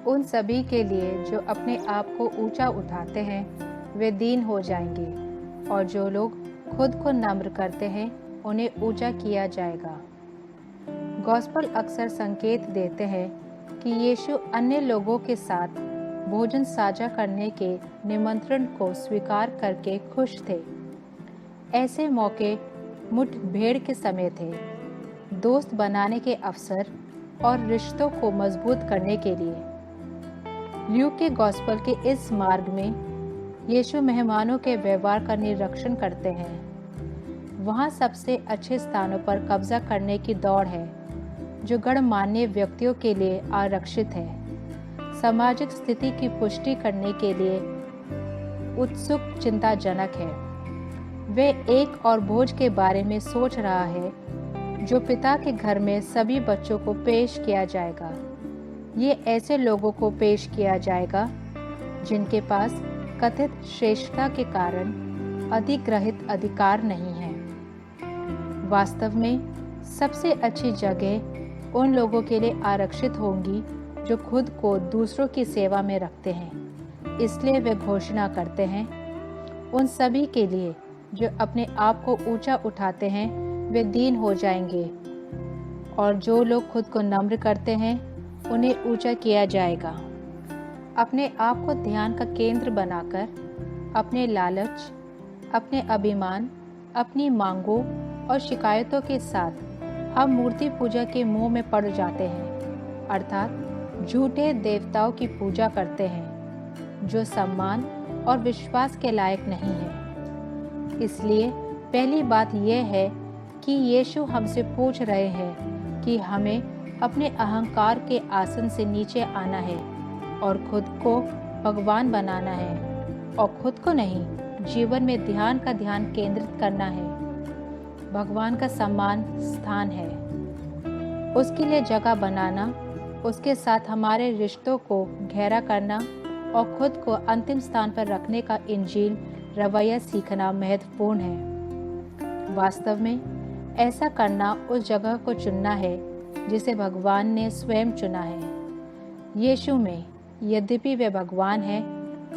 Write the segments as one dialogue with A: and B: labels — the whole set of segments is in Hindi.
A: उन सभी के लिए जो अपने आप को ऊंचा उठाते हैं वे दीन हो जाएंगे, और जो लोग खुद को नम्र करते हैं उन्हें ऊंचा किया जाएगा। गॉस्पेल अक्सर संकेत देते हैं कि यीशु अन्य लोगों के साथ भोजन साझा करने के निमंत्रण को स्वीकार करके खुश थे। ऐसे मौके मुठभेड़ के समय थे, दोस्त बनाने के अवसर और रिश्तों को मजबूत करने के लिए। ल्यूक के गॉस्पेल के इस मार्ग में यीशु मेहमानों के व्यवहार का निरीक्षण करते हैं। वहाँ सबसे अच्छे स्थानों पर कब्जा करने की दौड़ है जो गणमान्य व्यक्तियों के लिए आरक्षित है। सामाजिक स्थिति की पुष्टि करने के लिए उत्सुक चिंताजनक है। वे एक और भोज के बारे में सोच रहा है जो पिता के घर में सभी बच्चों को पेश किया जाएगा। ये ऐसे लोगों को पेश किया जाएगा जिनके पास कथित श्रेष्ठता के कारण अधिग्रहित अधिकार नहीं है। वास्तव में सबसे अच्छी जगह उन लोगों के लिए आरक्षित होंगी जो खुद को दूसरों की सेवा में रखते हैं। इसलिए वे घोषणा करते हैं, उन सभी के लिए जो अपने आप को ऊंचा उठाते हैं वे दीन हो जाएंगे, और जो लोग खुद को नम्र करते हैं उन्हें ऊंचा किया जाएगा। अपने आप को ध्यान का केंद्र बनाकर अपने लालच, अपने अभिमान, अपनी मांगों और शिकायतों के साथ हम मूर्ति पूजा के मुंह में पड़ जाते हैं, अर्थात झूठे देवताओं की पूजा करते हैं जो सम्मान और विश्वास के लायक नहीं है। इसलिए पहली बात यह है कि यीशु हमसे पूछ रहे हैं कि हमें अपने अहंकार के आसन से नीचे आना है और खुद को भगवान बनाना है, और खुद को नहीं, जीवन में ध्यान केंद्रित करना है। भगवान का सम्मान स्थान है, उसके लिए जगह बनाना, उसके साथ हमारे रिश्तों को गहरा करना और खुद को अंतिम स्थान पर रखने का इंजील रवैया सीखना महत्वपूर्ण है। वास्तव में ऐसा करना उस जगह को चुनना है जिसे भगवान ने स्वयं चुना है। यीशु में, यद्यपि वे भगवान हैं,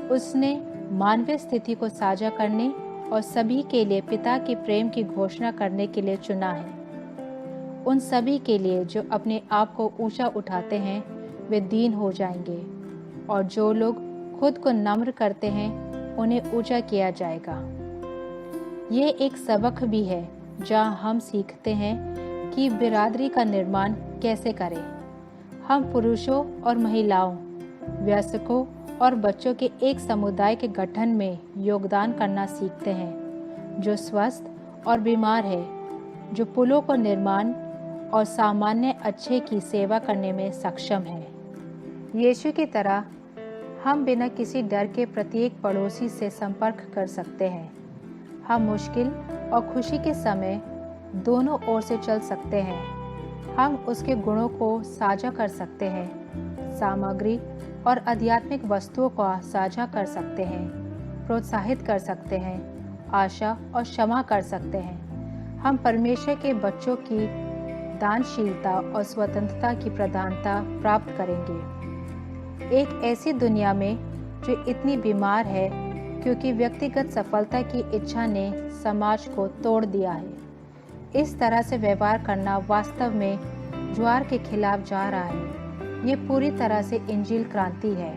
A: उसने मानवीय स्थिति को साझा करने और सभी के लिए पिता के प्रेम की घोषणा करने के लिए चुना है। उन सभी के लिए जो अपने आप को ऊंचा उठाते हैं वे दीन हो जाएंगे, और जो लोग खुद को नम्र करते हैं उन्हें ऊंचा किया जाएगा। ये एक सबक भी है जहाँ हम सीखते हैं कि बिरादरी का निर्माण कैसे करें। हम पुरुषों और महिलाओं, वयस्कों और बच्चों के एक समुदाय के गठन में योगदान करना सीखते हैं जो स्वस्थ और बीमार है, जो पुलों को निर्माण और सामान्य अच्छे की सेवा करने में सक्षम है। यीशु की तरह हम बिना किसी डर के प्रत्येक पड़ोसी से संपर्क कर सकते हैं। हम मुश्किल और खुशी के समय दोनों ओर से चल सकते हैं। हम उसके गुणों को साझा कर सकते हैं, सामग्री और आध्यात्मिक वस्तुओं का साझा कर सकते हैं, प्रोत्साहित कर सकते हैं, आशा और क्षमा कर सकते हैं। हम परमेश्वर के बच्चों की दानशीलता और स्वतंत्रता की प्रधानता प्राप्त करेंगे। एक ऐसी दुनिया में जो इतनी बीमार है क्योंकि व्यक्तिगत सफलता की इच्छा ने समाज को तोड़ दिया है। इस तरह से व्यवहार करना वास्तव में ज्वार के खिलाफ जा रहा है। ये पूरी तरह से इंजील क्रांति है।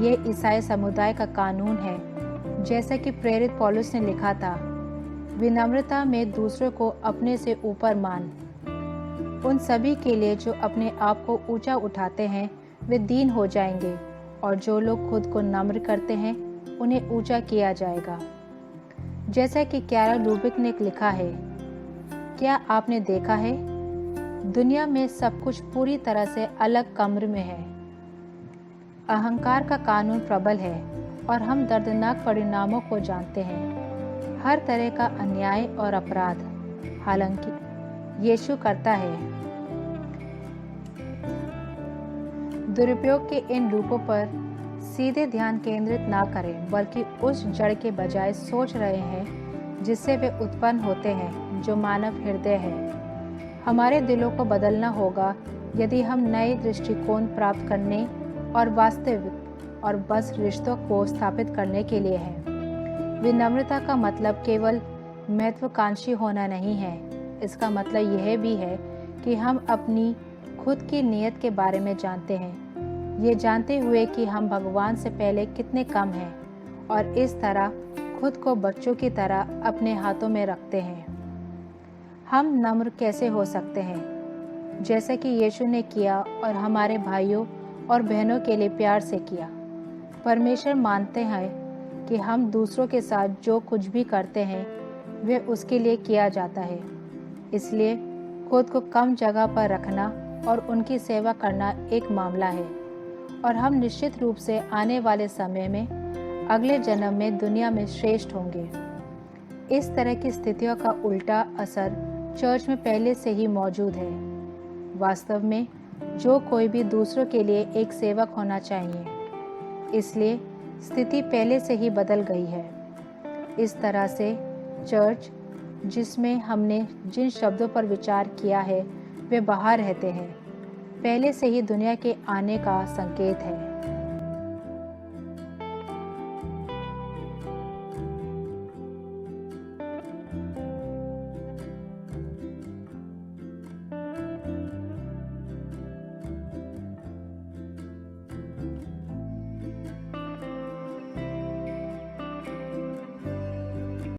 A: ये ईसाई समुदाय का कानून है। जैसा कि प्रेरित पौलुस ने लिखा था, विनम्रता में दूसरों को अपने से ऊपर मान। उन सभी के लिए जो अपने आप को ऊंचा उठाते हैं वे दीन हो जाएंगे, और जो लोग खुद को नम्र करते हैं उन्हें ऊंचा किया जाएगा। जैसा कि कैरल रूबिक ने लिखा है, क्या आपने देखा है, दुनिया में सब कुछ पूरी तरह से अलग कम्र में है। अहंकार का कानून प्रबल है और हम दर्दनाक परिणामों को जानते हैं। हर तरह का अन्याय और अपराध, हालांकि यीशु करता है। दुरुपयोग के इन रूपों पर सीधे ध्यान केंद्रित ना करें, बल्कि उस जड़ के बजाय सोच रहे हैं जिससे वे उत्पन्न होते हैं, जो मानव हृदय है। हमारे दिलों को बदलना होगा यदि हम नए दृष्टिकोण प्राप्त करने और वास्तविक और बस रिश्तों को स्थापित करने के लिए है। विनम्रता का मतलब केवल महत्वाकांक्षी होना नहीं है। इसका मतलब यह भी है कि हम अपनी खुद की नीयत के बारे में जानते हैं, ये जानते हुए कि हम भगवान से पहले कितने कम हैं, और इस तरह खुद को बच्चों की तरह अपने हाथों में रखते हैं। हम नम्र कैसे हो सकते हैं? जैसा कि यीशु ने किया और हमारे भाइयों और बहनों के लिए प्यार से किया। परमेश्वर मानते हैं कि हम दूसरों के साथ जो कुछ भी करते हैं वह उसके लिए किया जाता है। इसलिए खुद को कम जगह पर रखना और उनकी सेवा करना एक मामला है, और हम निश्चित रूप से आने वाले समय में अगले जन्म में दुनिया में श्रेष्ठ होंगे। इस तरह की स्थितियों का उल्टा असर चर्च में पहले से ही मौजूद है। वास्तव में जो कोई भी दूसरों के लिए एक सेवक होना चाहिए, इसलिए स्थिति पहले से ही बदल गई है। इस तरह से चर्च, जिसमें हमने जिन शब्दों पर विचार किया है वे बाहर रहते हैं, पहले से ही दुनिया के आने का संकेत है।